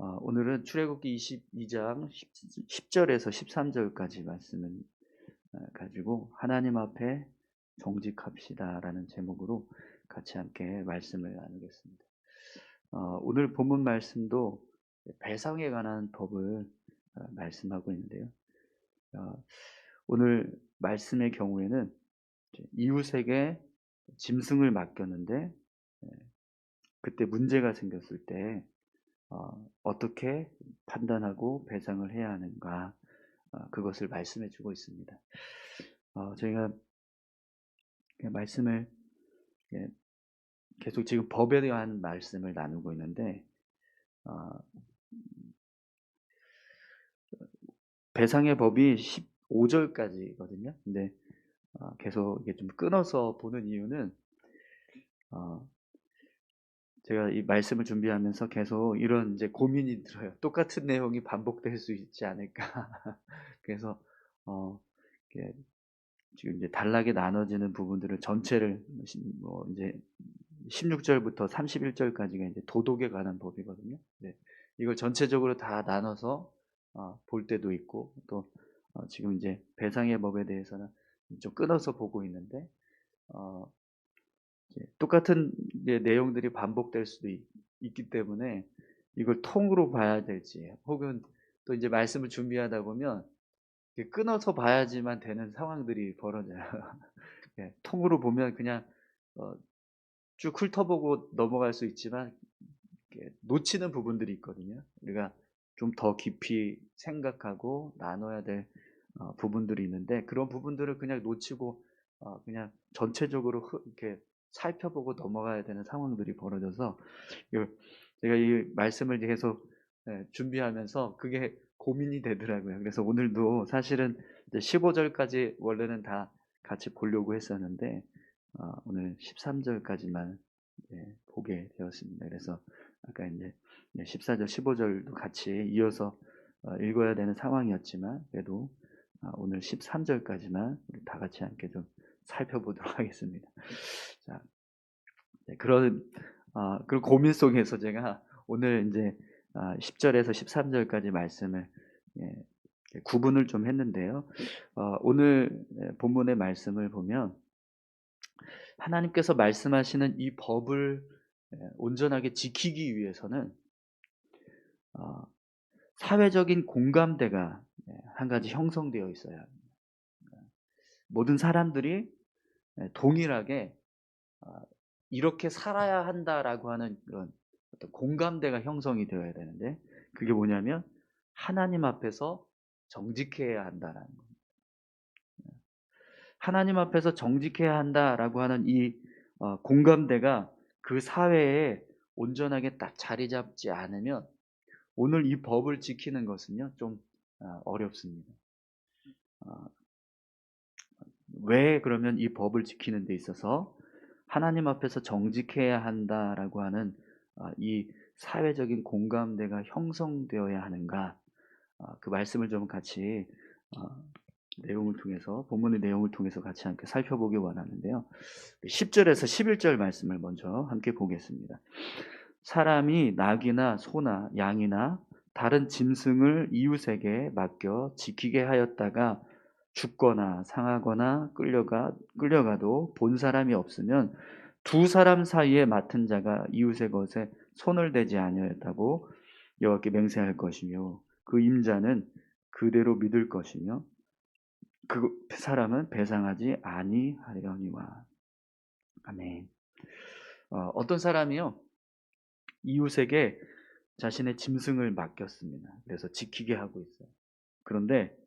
오늘은 출애굽기 22장 10절에서 13절까지 말씀을 가지고 하나님 앞에 정직합시다라는 제목으로 같이 함께 말씀을 나누겠습니다. 오늘 본문 말씀도 배상에 관한 법을 말씀하고 있는데요. 오늘 말씀의 경우에는 이웃에게 짐승을 맡겼는데 그때 문제가 생겼을 때 어떻게 판단하고 배상을 해야 하는가, 그것을 말씀해 주고 있습니다. 저희가 말씀을 계속 지금 법에 대한 말씀을 나누고 있는데, 배상의 법이 15절까지거든요. 근데 계속 이게 좀 끊어서 보는 이유는, 제가 이 말씀을 준비하면서 계속 이런 이제 고민이 들어요. 똑같은 내용이 반복될 수 있지 않을까. 그래서 이렇게 지금 이제 단락에 나눠지는 부분들을 전체를 이제 16절부터 31절까지가 이제 도덕에 관한 법이거든요. 네. 이걸 전체적으로 다 나눠서 볼 때도 있고, 또 지금 이제 배상의 법에 대해서는 좀 끊어서 보고 있는데, 똑같은 이제 내용들이 반복될 수도 있기 때문에 이걸 통으로 봐야 될지, 혹은 또 이제 말씀을 준비하다 보면 끊어서 봐야지만 되는 상황들이 벌어져요. 예, 통으로 보면 그냥 쭉 훑어보고 넘어갈 수 있지만 놓치는 부분들이 있거든요. 우리가 좀 더 깊이 생각하고 나눠야 될 부분들이 있는데, 그런 부분들을 그냥 놓치고 그냥 전체적으로 이렇게 살펴보고 넘어가야 되는 상황들이 벌어져서, 제가 이 말씀을 계속 준비하면서 그게 고민이 되더라고요. 그래서 오늘도 사실은 이제 15절까지 원래는 다 같이 보려고 했었는데, 오늘 13절까지만 보게 되었습니다. 그래서 아까 이제 14절, 15절도 같이 이어서 읽어야 되는 상황이었지만, 그래도 오늘 13절까지만 우리 다 같이 함께 좀 살펴보도록 하겠습니다. 자, 그런 고민 속에서 제가 오늘 이제 10절에서 13절까지 말씀을 구분을 좀 했는데요. 오늘 본문의 말씀을 보면 하나님께서 말씀하시는 이 법을 온전하게 지키기 위해서는 사회적인 공감대가 한 가지 형성되어 있어야 합니다. 모든 사람들이 동일하게 이렇게 살아야 한다라고 하는 그런 어떤 공감대가 형성이 되어야 되는데, 그게 뭐냐면 하나님 앞에서 정직해야 한다라는 겁니다. 하나님 앞에서 정직해야 한다라고 하는 이 공감대가 그 사회에 온전하게 딱 자리 잡지 않으면 오늘 이 법을 지키는 것은요 좀 어렵습니다. 왜 그러면 이 법을 지키는 데 있어서 하나님 앞에서 정직해야 한다라고 하는 이 사회적인 공감대가 형성되어야 하는가, 그 말씀을 좀 같이 내용을 통해서, 본문의 내용을 통해서 같이 함께 살펴보기 원하는데요. 10절에서 11절 말씀을 먼저 함께 보겠습니다. 사람이 낙이나 소나 양이나 다른 짐승을 이웃에게 맡겨 지키게 하였다가 죽거나 상하거나 끌려가도 본 사람이 없으면 두 사람 사이에 맡은 자가 이웃의 것에 손을 대지 아니하였다고 여호와께 맹세할 것이며, 그 임자는 그대로 믿을 것이며 그 사람은 배상하지 아니하려니와. 아멘. 어떤 사람이요 이웃에게 자신의 짐승을 맡겼습니다. 그래서 지키게 하고 있어요. 그런데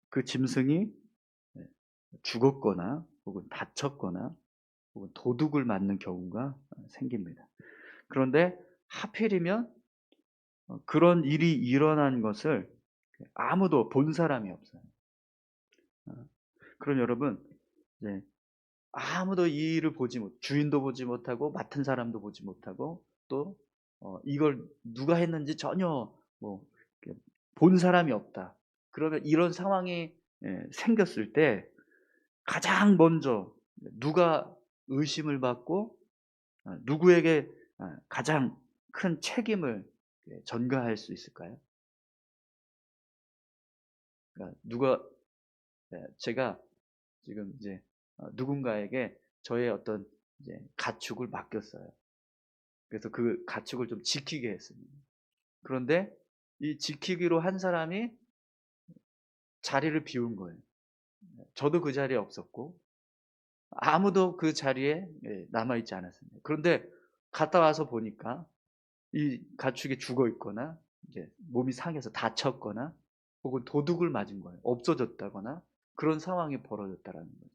그 짐승이 죽었거나 혹은 다쳤거나 혹은 도둑을 맞는 경우가 생깁니다. 그런데 하필이면 그런 일이 일어난 것을 아무도 본 사람이 없어요. 그럼 여러분, 아무도 이 일을 주인도 보지 못하고 맡은 사람도 보지 못하고, 또 이걸 누가 했는지 전혀 본 사람이 없다. 그러면 이런 상황이 생겼을 때 가장 먼저 누가 의심을 받고 누구에게 가장 큰 책임을 전가할 수 있을까요? 그러니까 누가 제가 지금 이제 누군가에게 저의 어떤 이제 가축을 맡겼어요. 그래서 그 가축을 좀 지키게 했습니다. 그런데 이 지키기로 한 사람이 자리를 비운 거예요. 저도 그 자리에 없었고 아무도 그 자리에 남아 있지 않았습니다. 그런데 갔다 와서 보니까 이 가축이 죽어 있거나 이제 몸이 상해서 다쳤거나 혹은 도둑을 맞은 거예요. 없어졌다거나 그런 상황이 벌어졌다라는 거죠.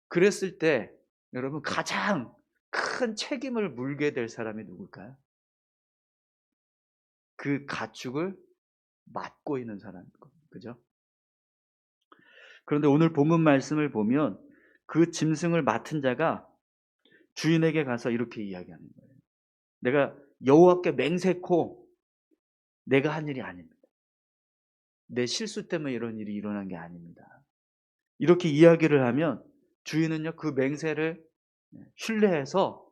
그랬을 때 여러분 가장 큰 책임을 물게 될 사람이 누굴까요? 그 가축을 맡고 있는 사람인 겁니다. 그죠? 그런데 오늘 본문 말씀을 보면 그 짐승을 맡은 자가 주인에게 가서 이렇게 이야기하는 거예요. 내가 여호와께 맹세코 내가 한 일이 아닙니다. 내 실수 때문에 이런 일이 일어난 게 아닙니다. 이렇게 이야기를 하면 주인은요 그 맹세를 신뢰해서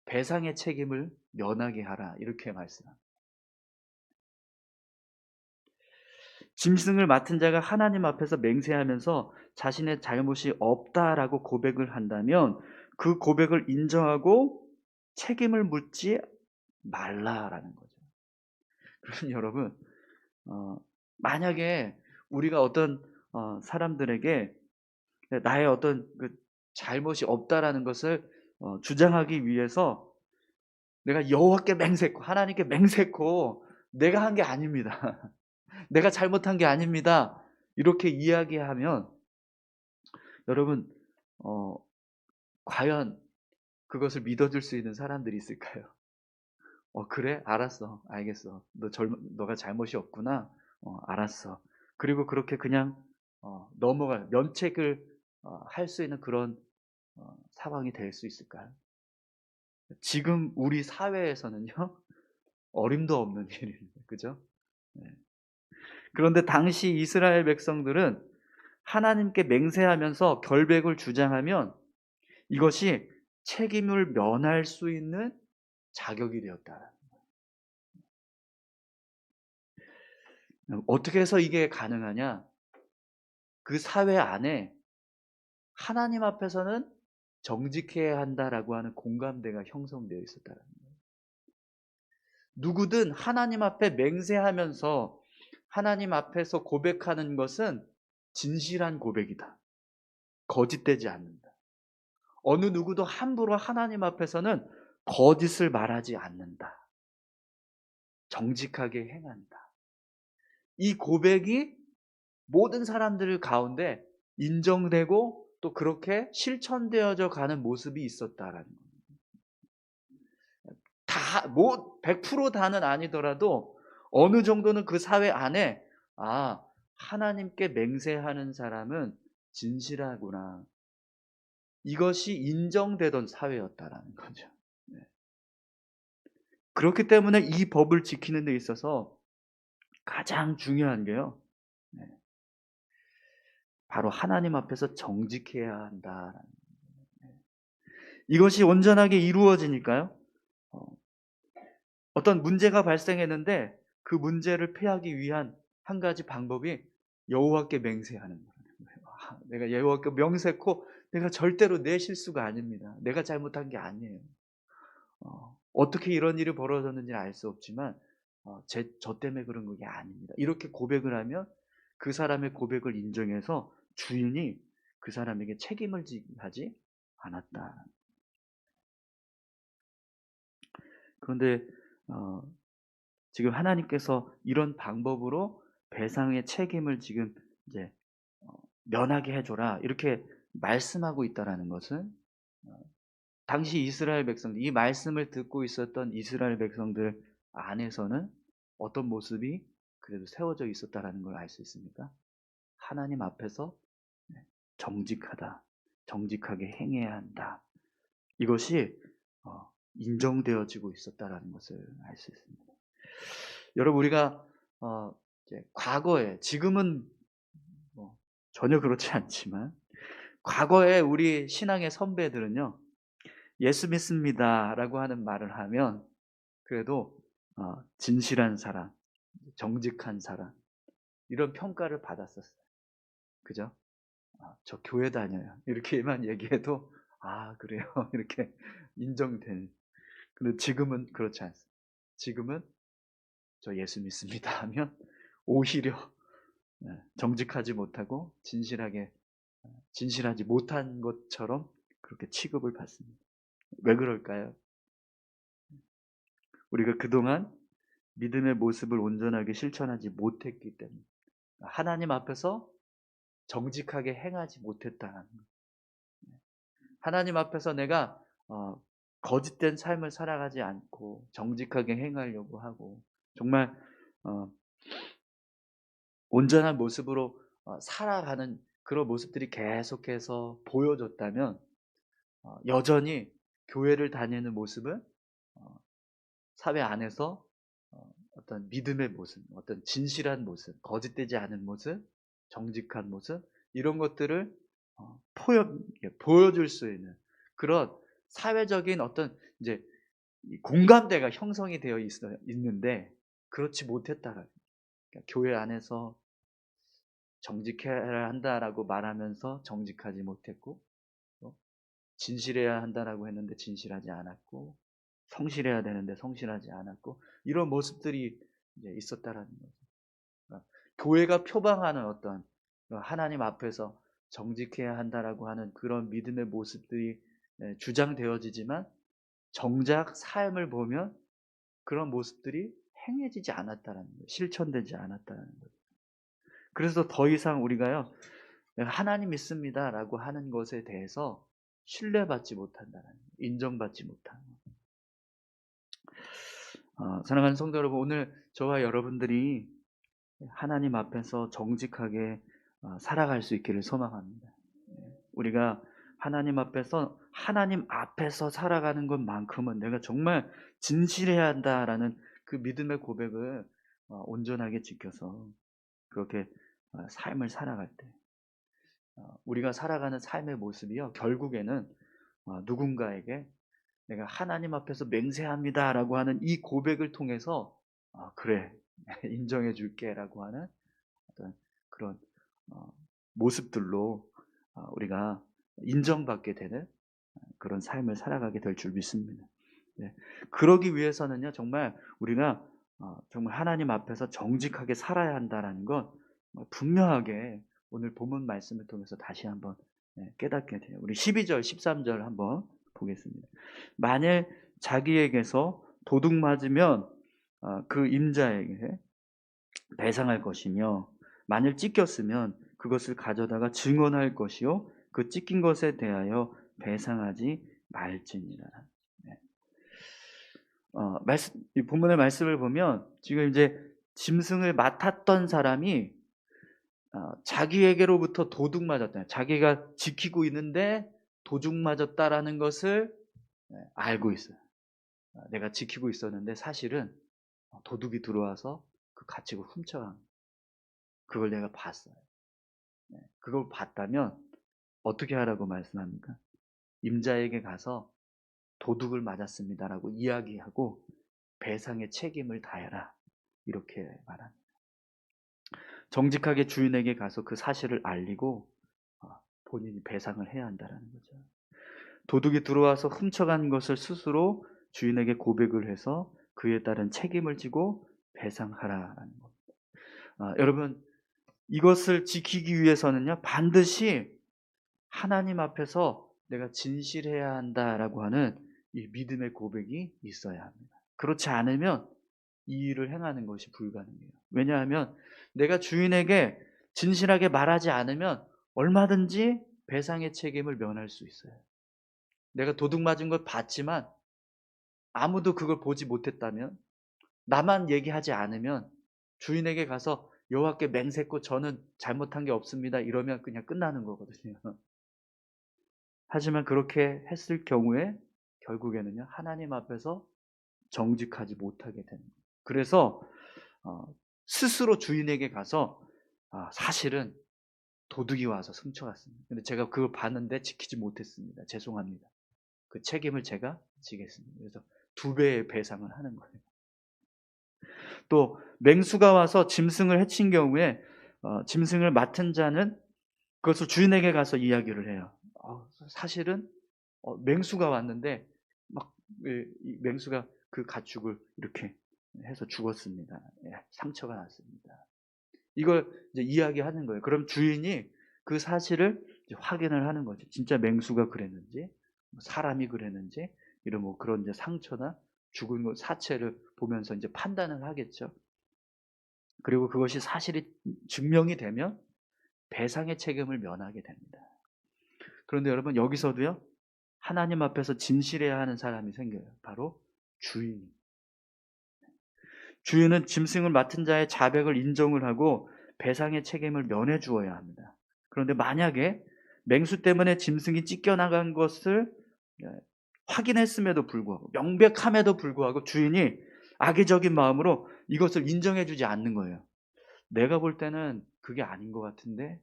배상의 책임을 면하게 하라 이렇게 말씀합니다. 짐승을 맡은 자가 하나님 앞에서 맹세하면서 자신의 잘못이 없다라고 고백을 한다면 그 고백을 인정하고 책임을 묻지 말라라는 거죠. 그럼 여러분 만약에 우리가 어떤 사람들에게 나의 어떤 그 잘못이 없다라는 것을 주장하기 위해서 내가 여호와께 맹세코 하나님께 맹세코 내가 한 게 아닙니다. 내가 잘못한 게 아닙니다. 이렇게 이야기하면 여러분 어 과연 그것을 믿어줄 수 있는 사람들이 있을까요? 그래? 알았어. 알겠어. 너가 잘못이 없구나. 알았어. 그리고 그렇게 그냥 넘어갈 면책을 할 수 있는 그런 상황이 될 수 있을까요? 지금 우리 사회에서는요. 어림도 없는 일입니다. 그죠? 네. 그런데 당시 이스라엘 백성들은 하나님께 맹세하면서 결백을 주장하면 이것이 책임을 면할 수 있는 자격이 되었다. 어떻게 해서 이게 가능하냐? 그 사회 안에 하나님 앞에서는 정직해야 한다라고 하는 공감대가 형성되어 있었다는 거예요. 누구든 하나님 앞에 맹세하면서 하나님 앞에서 고백하는 것은 진실한 고백이다. 거짓되지 않는다. 어느 누구도 함부로 하나님 앞에서는 거짓을 말하지 않는다. 정직하게 행한다. 이 고백이 모든 사람들 가운데 인정되고 또 그렇게 실천되어져 가는 모습이 있었다라는 거예요. 100% 다는 아니더라도 어느 정도는 그 사회 안에 하나님께 맹세하는 사람은 진실하구나. 이것이 인정되던 사회였다라는 거죠. 네. 그렇기 때문에 이 법을 지키는 데 있어서 가장 중요한 게요. 네. 바로 하나님 앞에서 정직해야 한다. 이것이 온전하게 이루어지니까요. 어, 어떤 문제가 발생했는데 그 문제를 피하기 위한 한 가지 방법이 여호와께 맹세하는 거예요. 내가 여호와께 명세코 내가 절대로 내 실수가 아닙니다. 내가 잘못한 게 아니에요. 어떻게 이런 일이 벌어졌는지는 알 수 없지만 저 때문에 그런 게 아닙니다. 이렇게 고백을 하면 그 사람의 고백을 인정해서 주인이 그 사람에게 책임을 지하지 않았다. 그런데 지금 하나님께서 이런 방법으로 배상의 책임을 지금 이제 면하게 해줘라 이렇게 말씀하고 있다라는 것은 당시 이스라엘 백성들, 이 말씀을 듣고 있었던 이스라엘 백성들 안에서는 어떤 모습이 그래도 세워져 있었다라는 걸 알 수 있습니까? 하나님 앞에서 정직하다, 정직하게 행해야 한다. 이것이 인정되어지고 있었다라는 것을 알 수 있습니다. 여러분 우리가 이제 과거에 지금은 뭐 전혀 그렇지 않지만 과거에 우리 신앙의 선배들은요. 예수 믿습니다라고 하는 말을 하면 그래도 진실한 사람, 정직한 사람 이런 평가를 받았었어요. 그죠? 저 교회 다녀요. 이렇게만 얘기해도 그래요. 이렇게 인정되는. 근데 지금은 그렇지 않습니다. 지금은 저 예수 믿습니다 하면 오히려 정직하지 못하고 진실하지 못한 것처럼 그렇게 취급을 받습니다. 왜 그럴까요? 우리가 그동안 믿음의 모습을 온전하게 실천하지 못했기 때문에 하나님 앞에서 정직하게 행하지 못했다는 것. 하나님 앞에서 내가 거짓된 삶을 살아가지 않고 정직하게 행하려고 하고 정말 어 온전한 모습으로 살아가는 그런 모습들이 계속해서 보여줬다면 여전히 교회를 다니는 모습은 어 사회 안에서 어떤 믿음의 모습, 어떤 진실한 모습, 거짓되지 않은 모습, 정직한 모습 이런 것들을 보여줄 수 있는 그런 사회적인 어떤 이제 이 공감대가 형성이 되어 있는데 그렇지 못했다라는 그러니까 교회 안에서 정직해야 한다라고 말하면서 정직하지 못했고 또 진실해야 한다라고 했는데 진실하지 않았고 성실해야 되는데 성실하지 않았고 이런 모습들이 이제 있었다라는 거죠. 그러니까 교회가 표방하는 어떤 하나님 앞에서 정직해야 한다라고 하는 그런 믿음의 모습들이 주장되어지지만 정작 삶을 보면 그런 모습들이 행해지지 않았다라는 거예요. 실천되지 않았다는 거예요. 그래서 더 이상 우리가요. 하나님 믿습니다라고 하는 것에 대해서 신뢰받지 못한다는 거예요. 인정받지 못하는 거예요. 사랑하는 성도 여러분, 오늘 저와 여러분들이 하나님 앞에서 정직하게 살아갈 수 있기를 소망합니다. 우리가 하나님 앞에서 살아가는 것만큼은 내가 정말 진실해야 한다라는 그 믿음의 고백을 온전하게 지켜서 그렇게 삶을 살아갈 때 우리가 살아가는 삶의 모습이요 결국에는 누군가에게 내가 하나님 앞에서 맹세합니다라고 하는 이 고백을 통해서 그래 인정해 줄게라고 하는 어떤 그런 어, 모습들로 우리가 인정받게 되는 그런 삶을 살아가게 될 줄 믿습니다. 네. 그러기 위해서는요 정말 우리가 정말 하나님 앞에서 정직하게 살아야 한다라는 건 분명하게 오늘 본문 말씀을 통해서 다시 한번 깨닫게 돼요. 우리 12절, 13절 한번 보겠습니다. 만일 자기에게서 도둑 맞으면 그 임자에게 배상할 것이며 만일 찢겼으면 그것을 가져다가 증언할 것이요 그 찢긴 것에 대하여 배상하지 말지니라. 네. 이 본문의 말씀을 보면 지금 이제 짐승을 맡았던 사람이 자기에게로부터 도둑 맞았다. 자기가 지키고 있는데 도둑 맞았다라는 것을 알고 있어요. 내가 지키고 있었는데 사실은 도둑이 들어와서 그 가축을 훔쳐간 그걸 내가 봤어요. 그걸 봤다면 어떻게 하라고 말씀합니까? 임자에게 가서 도둑을 맞았습니다라고 이야기하고 배상의 책임을 다해라. 이렇게 말합니다. 정직하게 주인에게 가서 그 사실을 알리고 본인이 배상을 해야 한다는 거죠. 도둑이 들어와서 훔쳐간 것을 스스로 주인에게 고백을 해서 그에 따른 책임을 지고 배상하라라는 겁니다. 여러분 이것을 지키기 위해서는요 반드시 하나님 앞에서 내가 진실해야 한다라고 하는 이 믿음의 고백이 있어야 합니다. 그렇지 않으면 이 일을 행하는 것이 불가능해요. 왜냐하면 내가 주인에게 진실하게 말하지 않으면 얼마든지 배상의 책임을 면할 수 있어요. 내가 도둑 맞은 걸 봤지만 아무도 그걸 보지 못했다면 나만 얘기하지 않으면 주인에게 가서 여호와께 맹세코 저는 잘못한 게 없습니다. 이러면 그냥 끝나는 거거든요. 하지만 그렇게 했을 경우에 결국에는요 하나님 앞에서 정직하지 못하게 되는 거예요. 그래서 스스로 주인에게 가서 사실은 도둑이 와서 훔쳐갔습니다. 근데 제가 그걸 봤는데 지키지 못했습니다. 죄송합니다. 그 책임을 제가 지겠습니다. 그래서 2배의 배상을 하는 거예요. 또 맹수가 와서 짐승을 해친 경우에 짐승을 맡은 자는 그것을 주인에게 가서 이야기를 해요. 사실은 맹수가 왔는데 막 이 맹수가 그 가축을 이렇게 해서 죽었습니다. 상처가 났습니다. 이걸 이제 이야기하는 거예요. 그럼 주인이 그 사실을 이제 확인을 하는 거죠. 진짜 맹수가 그랬는지, 사람이 그랬는지, 이런 뭐 그런 이제 상처나 죽은 것 사체를 보면서 이제 판단을 하겠죠. 그리고 그것이 사실이 증명이 되면 배상의 책임을 면하게 됩니다. 그런데 여러분, 여기서도요, 하나님 앞에서 진실해야 하는 사람이 생겨요. 바로 주인이. 주인은 짐승을 맡은 자의 자백을 인정을 하고 배상의 책임을 면해 주어야 합니다. 그런데 만약에 맹수 때문에 짐승이 찢겨나간 것을 확인했음에도 불구하고, 명백함에도 불구하고 주인이 악의적인 마음으로 이것을 인정해 주지 않는 거예요. 내가 볼 때는 그게 아닌 것 같은데,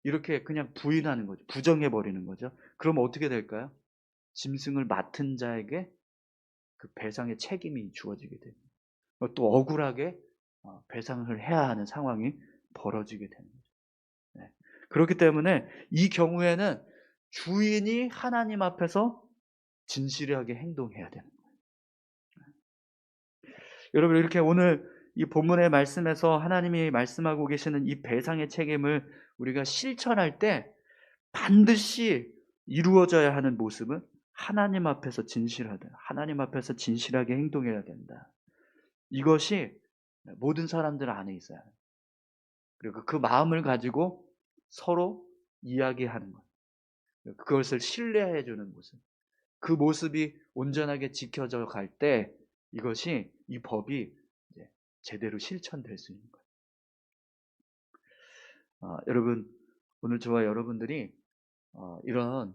이렇게 그냥 부인하는 거죠. 부정해 버리는 거죠. 그러면 어떻게 될까요? 짐승을 맡은 자에게 그 배상의 책임이 주어지게 됩니다. 또 억울하게 배상을 해야 하는 상황이 벌어지게 되는 거죠. 네. 그렇기 때문에 이 경우에는 주인이 하나님 앞에서 진실하게 행동해야 되는 거예요. 여러분, 이렇게 오늘 이 본문의 말씀에서 하나님이 말씀하고 계시는 이 배상의 책임을 우리가 실천할 때 반드시 이루어져야 하는 모습은 하나님 앞에서 진실하다. 하나님 앞에서 진실하게 행동해야 된다. 이것이 모든 사람들 안에 있어요. 그리고 그 마음을 가지고 서로 이야기하는 것. 그것을 신뢰해 주는 모습. 그 모습이 온전하게 지켜져 갈 때 이것이, 이 법이 이제 제대로 실천될 수 있는 거예요. 여러분, 오늘 저와 여러분들이 이런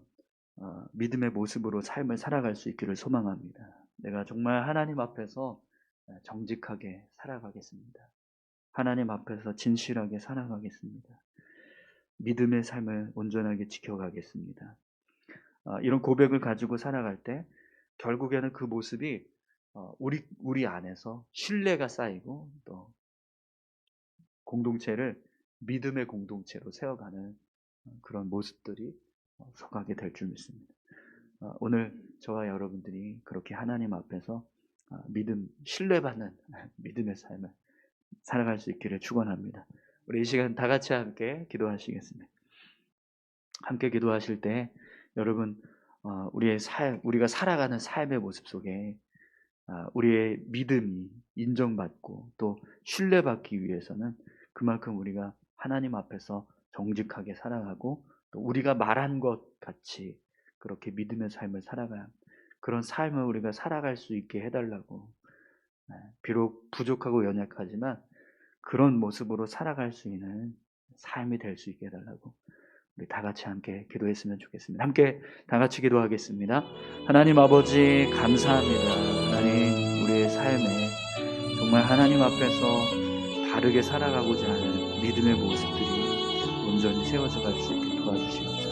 믿음의 모습으로 삶을 살아갈 수 있기를 소망합니다. 내가 정말 하나님 앞에서 정직하게 살아가겠습니다. 하나님 앞에서 진실하게 살아가겠습니다. 믿음의 삶을 온전하게 지켜가겠습니다. 이런 고백을 가지고 살아갈 때 결국에는 그 모습이 우리 안에서 신뢰가 쌓이고 또 공동체를 믿음의 공동체로 세워가는 그런 모습들이 서가게 될 줄 믿습니다. 오늘 저와 여러분들이 그렇게 하나님 앞에서 신뢰받는 믿음의 삶을 살아갈 수 있기를 축원합니다. 우리 이 시간 다 같이 함께 기도하시겠습니다. 함께 기도하실 때 여러분, 우리가 살아가는 삶의 모습 속에 우리의 믿음이 인정받고 또 신뢰받기 위해서는 그만큼 우리가 하나님 앞에서 정직하게 살아가고 또 우리가 말한 것 같이 그렇게 믿음의 삶을 살아가야, 그런 삶을 우리가 살아갈 수 있게 해달라고, 비록 부족하고 연약하지만 그런 모습으로 살아갈 수 있는 삶이 될 수 있게 해달라고 우리 다 같이 함께 기도했으면 좋겠습니다. 함께 다 같이 기도하겠습니다. 하나님 아버지, 감사합니다. 하나님, 우리의 삶에 정말 하나님 앞에서 바르게 살아가고자 하는 믿음의 모습들이 온전히 세워져 갈 수 있게 도와주시옵소서.